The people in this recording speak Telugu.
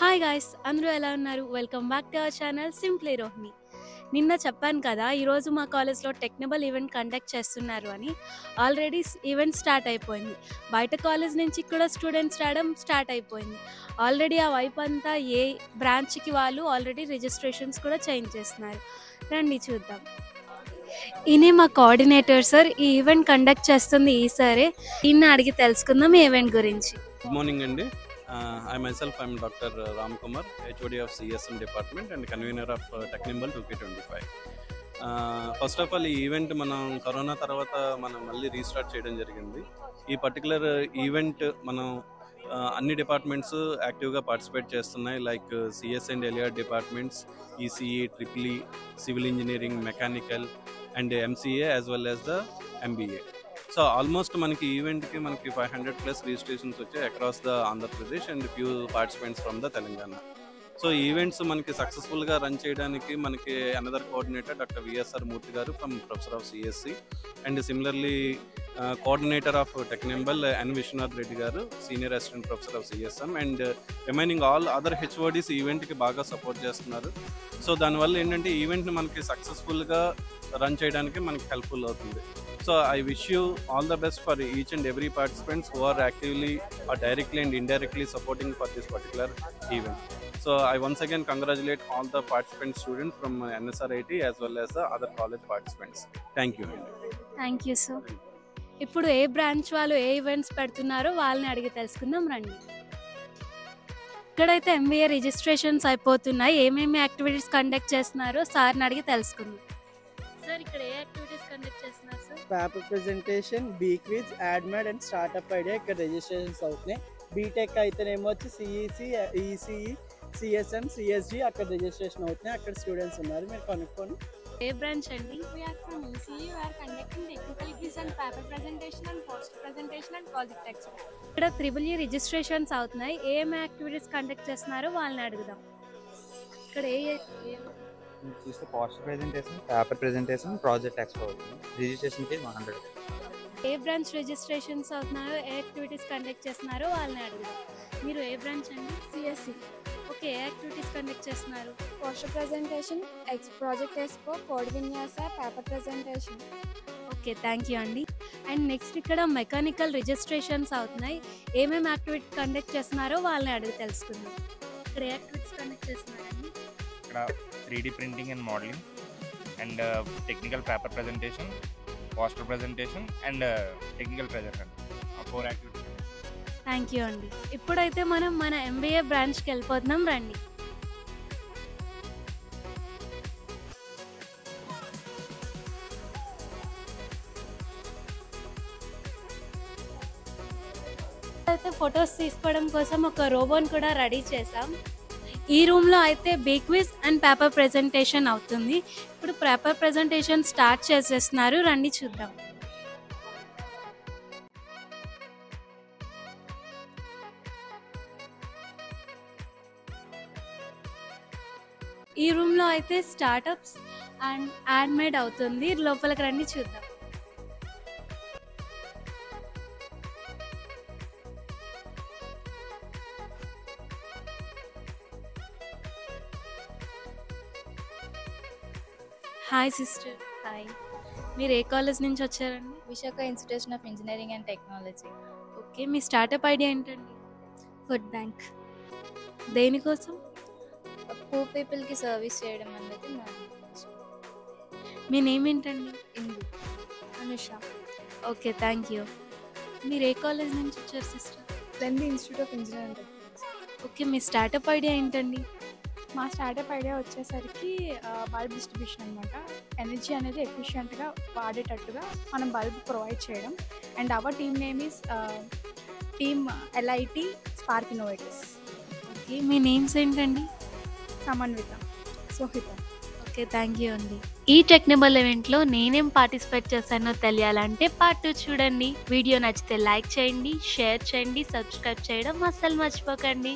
హాయ్ గాయ్స్, అందరూ ఎలా ఉన్నారు? Welcome back to our channel simply Rohini. నిన్న చెప్పాను కదా, ఈరోజు మా కాలేజ్లో టెక్నిబల్ ఈవెంట్ కండక్ట్ చేస్తున్నారు అని. ఆల్రెడీ ఈవెంట్ స్టార్ట్ అయిపోయింది. బయట కాలేజ్ నుంచి కూడా స్టూడెంట్స్ రావడం స్టార్ట్ అయిపోయింది. ఆల్రెడీ ఆ వైపు అంతా ఏ బ్రాంచ్కి వాళ్ళు ఆల్రెడీ రిజిస్ట్రేషన్స్ కూడా చేంజ్ చేస్తున్నారు. రండి చూద్దాం. ఈయనే మా కోఆర్డినేటర్ సార్. ఈ ఈవెంట్ కండక్ట్ చేస్తుంది ఈ సారే. ఈయన అడిగి తెలుసుకుందాం ఈ ఈవెంట్ గురించి. Good morning, Andy. I'm Dr. Ram Kumar, HOD of CSM Department and convener of Technimbal 2K25. First of all ఈ ఈవెంట్ మనం కరోనా తర్వాత మనం మళ్ళీ రీస్టార్ట్ చేయడం జరిగింది. ఈ పర్టికులర్ ఈవెంట్ మనం అన్ని డిపార్ట్మెంట్స్ యాక్టివ్గా పార్టిసిపేట్ చేస్తున్నాయి. Like CS and ELR departments, ECE, triple E, civil engineering, mechanical and MCA as well as the MBA. So almost మనకి ఈవెంట్కి మనకి 500+ రిజిస్ట్రేషన్స్ వచ్చాయి across the Andhra Pradesh and few participants from the Telangana. So events మనకి సక్సెస్ఫుల్గా రన్ చేయడానికి మనకి another coordinator doctor VSR Murthy garu from professor of CSC and similarly coordinator of technical N Vishwanath Reddy garu senior assistant professor of CSM and remaining all other HODs ఈవెంట్కి బాగా సపోర్ట్ చేస్తున్నారు. సో దానివల్ల ఏంటంటే ఈవెంట్ని మనకి సక్సెస్ఫుల్గా రన్ చేయడానికి మనకి హెల్ప్ఫుల్ అవుతుంది. So I wish you all the best for each and every participants who are actively or directly and indirectly supporting for this particular event. So I once again congratulate all the participant students from NSRIT as well as the other college participants. Thank you. Thank you sir. ఇప్పుడు ఏ బ్రాంచ్ వాళ్ళు ఏ ఈవెంట్స్ పెడుతున్నారో వాళ్ళని అడిగి తెలుసుకుందాం రండి. ఇక్కడైతే ఎంబీఏ రిజిస్ట్రేషన్స్ అయిపోతున్నాయి. ఏమేమి యాక్టివిటీస్ కండక్ట్ చేస్తున్నారో సార్ని అడిగి తెలుసుకుందాం. సార్, ఇక్కడ ఏ యాక్టివిటీస్ కండక్ట్ చేస్తున్నారు sir? Paper presentation, B quiz, యాడ్మెడ్ అండ్ స్టార్ట్అప్ ఐడియా ఇక్కడ రిజిస్ట్రేషన్స్ అవుతున్నాయి. బీటెక్ అయితేనేమో వచ్చి సిఈసి, ఈసీఈ, సిఎస్ఎం, సిఎస్జి అక్కడ రిజిస్ట్రేషన్ అవుతున్నాయి. అక్కడ స్టూడెంట్స్ ఉన్నారు, మీరు కనుక్కొని. ఏ బ్రాంచ్ అండి? We are from ECE. We are conducting technical quiz and paper presentation and poster presentation and project expo. ఇక్కడ త్రిబుల్ ఈ రిజిస్ట్రేషన్స్ అవుతున్నాయి. ఏం యాక్టివిటీస్ కండక్ట్ చేస్తున్నారో వాళ్ళని అడుగుదాం. ఇక్కడ చూస్తే poster presentation, paper presentation, project expo అవుతుంది. Registration fee 100. ఏ బ్రాంచ్ రిజిస్ట్రేషన్స్ అవుతున్నారో ఏ యాక్టివిటీస్ కండక్ట్ చేస్తున్నారో వాళ్ళని అడుగుదాం. మీరు ఏ బ్రాంచ్ అండి? CSE. ఓకే, ఏ యాక్టివిటీస్ కండక్ట్ చేస్తున్నారు? Poster presentation, project expo, code vinyasa, paper presentation. Okay, thank you అండి. అండ్ నెక్స్ట్ ఇక్కడ మెకానికల్ రిజిస్ట్రేషన్స్ అవుతున్నాయి. ఏమేమి యాక్టివిటీ కండక్ట్ చేస్తున్నారో వాళ్ళని అడిగి తెలుసుకుందాం. ఇక్కడ ఏ యాక్టివిటీస్ కండక్ట్ చేస్తున్నారండి? ఇక్కడ 3D printing and modelling and technical paper presentation, poster presentation and technical presentation, 4 activities. Thank you అండి. ఇప్పుడైతే మనం మన ఎంబీఏ బ్రాంచ్కి వెళ్ళిపోతున్నాం రండి. అయితే ఫొటోస్ తీసుకోవడం కోసం ఒక రోబోని కూడా రెడీ చేసాం. ఈ రూమ్లో అయితే B quiz and paper presentation అవుతుంది. ఇప్పుడు పేపర్ ప్రెజెంటేషన్ స్టార్ట్ చేసేస్తున్నారు, రండి చూద్దాం. ఈ రూమ్లో అయితే స్టార్టప్స్ అండ్ యాడ్మేడ్ అవుతుంది. లోపలికి రండి చూద్దాం. Hi sister. Hi. మీరు ఏ కాలేజ్ నుంచి వచ్చారండి? Vishaka Institution of Engineering and Technology. Okay, మీ స్టార్టప్ ఐడియా ఏంటండి? Food bank. దేనికోసం? పూర్ పీపుల్కి సర్వీస్ చేయడం అనేది నా మీ నేమ్ ఏంటండి? Indu Anusha. Okay, thank you. మీరు ఏ కాలేజ్ నుంచి వచ్చారు sister? Then the Institute of Engineering and Technology. Okay, మీ స్టార్టప్ ఐడియా ఏంటండి? మా స్టార్టప్ ఐడియా వచ్చేసరికి బల్బ్ డిస్ట్రిబ్యూషన్ అనమాట. ఎనర్జీ అనేది ఎఫిషియెంట్గా వాడేటట్టుగా మనం బల్బ్ ప్రొవైడ్ చేయడం. And our team name is team LIT spark innovators. Okay, me names ఏంటండి? సమన్విత, సోహిత. ఓకే, థ్యాంక్ యూ అండి. ఈ టెక్నిబల్ ఈవెంట్లో నేనేం పార్టిసిపేట్ చేశానో తెలియాలంటే పార్ట్ 2 చూడండి. వీడియో నచ్చితే లైక్ చేయండి, షేర్ చేయండి, సబ్స్క్రైబ్ చేయడం అస్సలు మర్చిపోకండి.